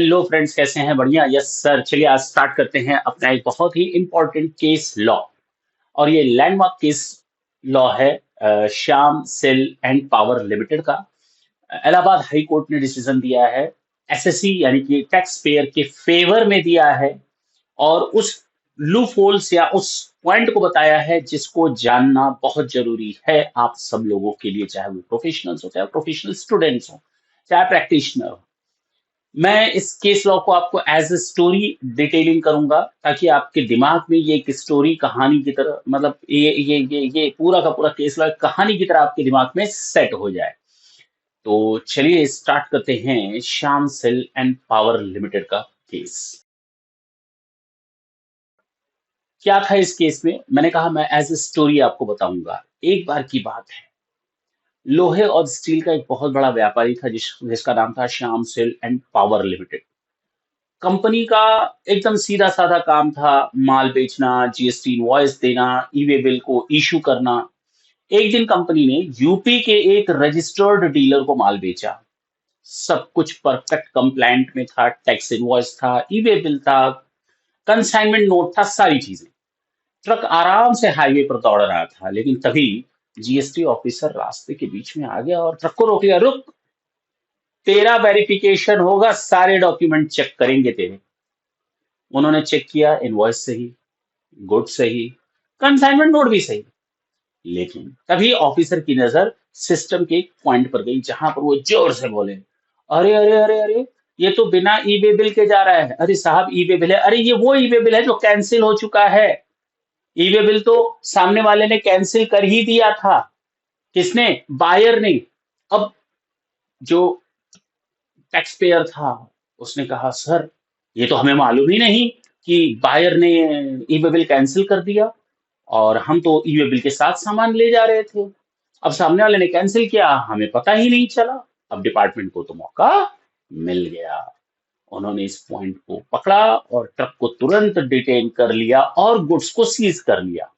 Hello friends, कैसे हैं? बढ़िया। Yes sir. चलिए आज स्टार्ट करते हैं अपना एक बहुत ही इंपॉर्टेंट केस लॉ। और ये लैंडमार्क केस लॉ है Shyam Sel and power limited का। इलाहाबाद हाई कोर्ट ने डिसीजन दिया है, एसएससी यानी कि टैक्स पेयर के फेवर में दिया है। और उस लूप होल्स या उस पॉइंट को बताया है जिसको जानना बहुत जरूरी है आप सब लोगों के लिए, चाहे वो प्रोफेशनल्स हो, चाहे प्रोफेशनल स्टूडेंट्स हो, चाहे प्रैक्टिशनर हो। मैं इस केस लॉ को आपको एज ए स्टोरी डिटेलिंग करूंगा ताकि आपके दिमाग में ये एक स्टोरी कहानी की तरह, मतलब ये पूरा का पूरा केस लॉ एक कहानी की तरह आपके दिमाग में सेट हो जाए। तो चलिए स्टार्ट करते हैं Shyam Sel and power limited का केस। क्या था इस केस में? मैंने कहा मैं एज ए स्टोरी आपको बताऊंगा। एक बार की बात है, लोहे और स्टील का एक बहुत बड़ा व्यापारी था जिसका नाम था Shyam Sel and power limited. Company का एकदम सीधा साधा काम था, माल बेचना, जीएसटी इनवॉइस देना, ई वे बिल को इशू करना। एक दिन कंपनी ने यूपी के एक रजिस्टर्ड डीलर को माल बेचा। सब कुछ परफेक्ट कंप्लायंट में था, टैक्स इनवॉइस था, ई वे बिल था, कंसाइनमेंट नोट था, सारी चीजें। ट्रक आराम से हाईवे पर दौड़ रहा था, लेकिन तभी जीएसटी ऑफिसर रास्ते के बीच में आ गया और ट्रक को रोक लिया। रुक, तेरा वेरिफिकेशन होगा, सारे डॉक्यूमेंट चेक करेंगे तेरे। उन्होंने चेक किया, इनवॉइस सही, गुड सही, कंसाइनमेंट नोट भी सही। लेकिन तभी ऑफिसर की नजर सिस्टम के एक पॉइंट पर गई जहां पर वो जोर से बोले, अरे अरे अरे अरे, ये तो बिना ई वे बिल के जा रहा है। अरे साहब, ई वे बिल है। अरे ये वो ई वे बिल है जो कैंसिल हो चुका है। ई वे बिल तो सामने वाले ने कैंसिल कर ही दिया था। किसने? बायर ने। अब जो टैक्स पेयर था उसने कहा, सर ये तो हमें मालूम ही नहीं कि बायर ने ई वे बिल कैंसिल कर दिया, और हम तो ई वे बिल के साथ सामान ले जा रहे थे। अब सामने वाले ने कैंसिल किया, हमें पता ही नहीं चला। अब डिपार्टमेंट को तो मौका मिल गया। उन्होंने इस पॉइंट को पकड़ा और ट्रक को तुरंत डिटेन कर लिया और गुड्स को सीज कर लिया।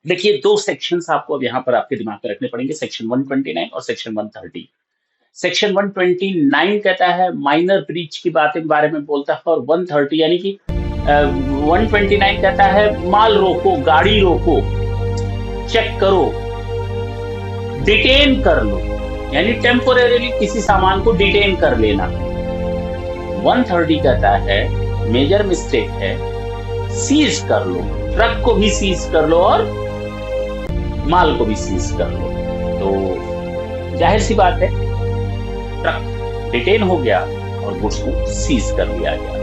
देखिए, दो सेक्शंस आपको अब यहाँ पर आपके दिमाग में रखने पड़ेंगे, सेक्शन 129 और सेक्शन 130। सेक्शन 129 कहता है माइनर ब्रीच की बातें के बारे में बोलता है, और 130 यानी कि 129 कहता है माल रोको, गाड़ी रोको, चेक करो, डिटेन कर लो, यानी टेम्पोरेरीली किसी सामान को डिटेन कर लेना। 130 कहता है मेजर मिस्टेक है, सीज कर लो, ट्रक को भी सीज कर लो और माल को भी सीज कर लो। तो जाहिर सी बात है, ट्रक डिटेन हो गया और गुड्स को सीज कर लिया गया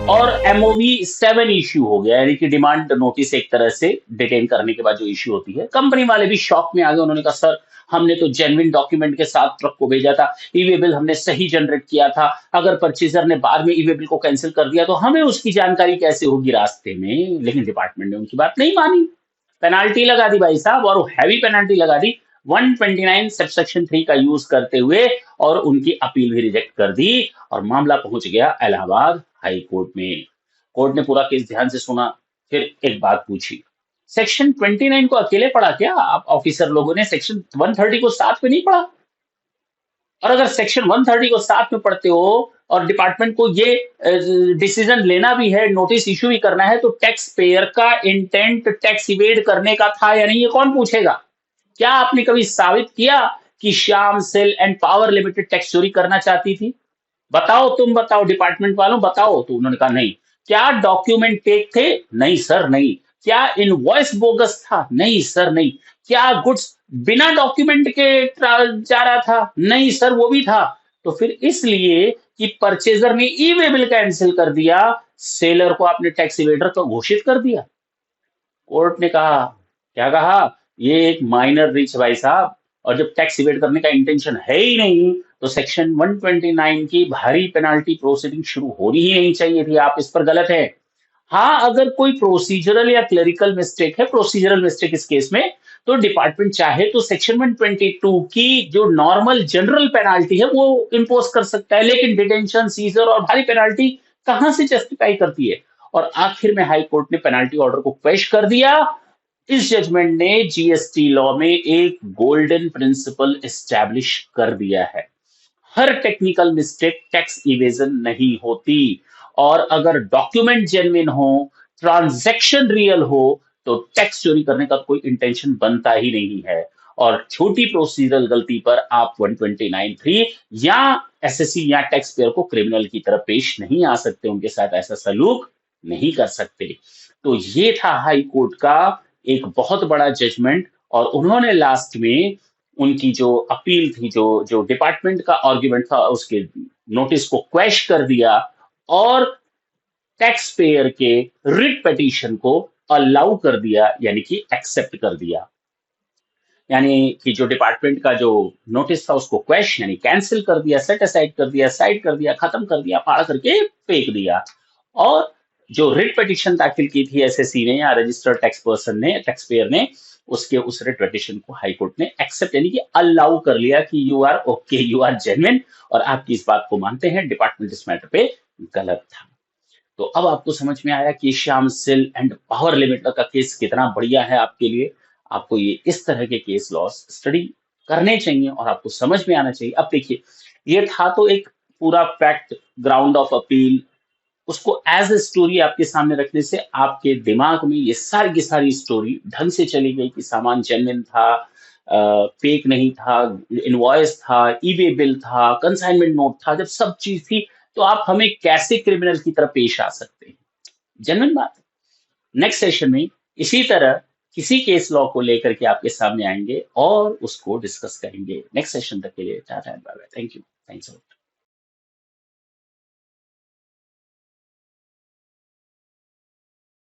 और एमओवी 7 इश्यू हो गया, यानी कि डिमांड नोटिस एक तरह से डिटेन करने के बाद जो इश्यू होती है। कंपनी वाले भी शॉक में आ गए। उन्होंने कहा, सर हमने तो जेन्युइन डॉक्यूमेंट के साथ ट्रक को भेजा था, ई वे बिल हमने सही जनरेट किया था। अगर परचेजर ने बाद में ई वे बिल को कैंसिल कर दिया तो हमें उसकी जानकारी कैसे होगी रास्ते में? लेकिन डिपार्टमेंट ने उनकी बात नहीं मानी, पेनाल्टी लगा दी भाई साहब, और हैवी पेनाल्टी लगा दी 129 सबसेक्शन 3 का यूज करते हुए, और उनकी अपील भी रिजेक्ट कर दी और मामला पहुंच गया इलाहाबाद हाई कोर्ट में। कोर्ट ने पूरा केस ध्यान से सुना, फिर एक बात पूछी, सेक्शन 29 को अकेले पढ़ा क्या आप ऑफिसर लोगों ने? सेक्शन 130 को साथ में नहीं पढ़ा? और अगर सेक्शन 130 को साथ में पढ़ते हो और डिपार्टमेंट को ये डिसीजन लेना भी है, नोटिस इशू भी करना है, तो टैक्स पेयर का इंटेंट टैक्स इवेड करने का था या नहीं, ये कौन पूछेगा? क्या आपने कभी साबित किया कि Shyam Sel and power limited tax चोरी करना चाहती थी? बताओ, तुम बताओ, डिपार्टमेंट वालों बताओ। तो उन्होंने कहा नहीं। क्या डॉक्यूमेंट फेक थे? नहीं सर नहीं। क्या इनवॉइस बोगस था? नहीं सर नहीं। क्या गुड्स बिना डॉक्यूमेंट के जा रहा था? नहीं सर, वो भी था। तो फिर इसलिए कि परचेजर ने ई वे बिल कैंसिल कर दिया, सेलर को आपने टैक्स इवेडर को घोषित कर दिया। कोर्ट ने कहा, क्या कहा? ये एक माइनर ब्रीच है भाई साहब, और जब टैक्स इवेड करने का इंटेंशन है ही नहीं तो सेक्शन 129 की भारी पेनाल्टी प्रोसीडिंग शुरू होनी ही नहीं चाहिए थी। आप इस पर गलत है। हाँ, अगर कोई प्रोसीजरल या क्लरिकल मिस्टेक है, प्रोसीजरल मिस्टेक इस केस में, तो डिपार्टमेंट चाहे तो सेक्शन 122 की जो नॉर्मल जनरल पेनाल्टी है वो इंपोज कर सकता है, लेकिन डिटेंशन, सीजर और भारी पेनाल्टी कहां से जस्टिफाई करती है? और आखिर में हाई कोर्ट ने पेनाल्टी ऑर्डर को क्वेश कर दिया। इस जजमेंट ने जीएसटी लॉ में एक गोल्डन प्रिंसिपल एस्टैब्लिश कर दिया है। हर टेक्निकल मिस्टेक टैक्स इवेजन नहीं होती। और अगर डॉक्यूमेंट जेन्युइन हो, ट्रांजैक्शन रियल हो, तो टैक्स चोरी करने का कोई इंटेंशन बनता ही नहीं है। और छोटी प्रोसीजरल गलती पर आप 129(3) या एसएससी या टैक्स पेयर को क्रिमिनल की तरफ पेश नहीं आ सकते, उनके साथ ऐसा सलूक नहीं कर सकते। तो ये था हाई कोर्ट का एक बहुत बड़ा जजमेंट। और उन्होंने लास्ट में उनकी जो अपील थी, जो जो डिपार्टमेंट का आर्ग्यूमेंट था, उसके नोटिस को क्वैश कर दिया और टैक्स पेयर के रिट पिटीशन को अलाउ कर दिया, यानी कि एक्सेप्ट कर दिया। यानी कि जो डिपार्टमेंट का जो नोटिस था उसको क्वैश यानी कैंसिल कर दिया, सेट असाइड कर दिया, साइड कर दिया, खत्म कर दिया, फाड़ करके फेंक दिया। और जो रिट पिटीशन दाखिल की थी एसएससी ने या रजिस्टर्ड टैक्स पर्सन ने, टैक्स पेयर ने, उसके उस रिट पिटीशन को हाई कोर्ट ने एक्सेप्ट यानी कि अलाउ कर लिया कि you are okay, you are genuine, और आपकी इस बात को मानते हैं, डिपार्टमेंट इस मैटर पे गलत था। तो अब आपको समझ में आया कि श्याम सिल एंड पावर लिमिटर का केस कितना बढ़िया है आपके लिए। आपको ये इस तरह के केस लॉस स्टडी करने चाहिए और आपको समझ में आना चाहिए। अब देखिए, ये था तो एक पूरा फैक्ट, ग्राउंड ऑफ अपील, उसको एज ए स्टोरी आपके सामने रखने से आपके दिमाग में ये सारी की सारी स्टोरी ढंग से चली गई कि सामान जेन्युइन था, फेक नहीं था, इनवॉइस था, ईबे बिल था, कंसाइनमेंट नोट था। जब सब चीज थी तो आप हमें कैसे क्रिमिनल की तरह पेश आ सकते हैं? जेन्युइन बात है। नेक्स्ट सेशन में इसी तरह किसी केस लॉ को लेकर के आपके सामने आएंगे और उसको डिस्कस करेंगे। नेक्स्ट सेशन तक के लिए tata and bye bye. Thank you. Thanks.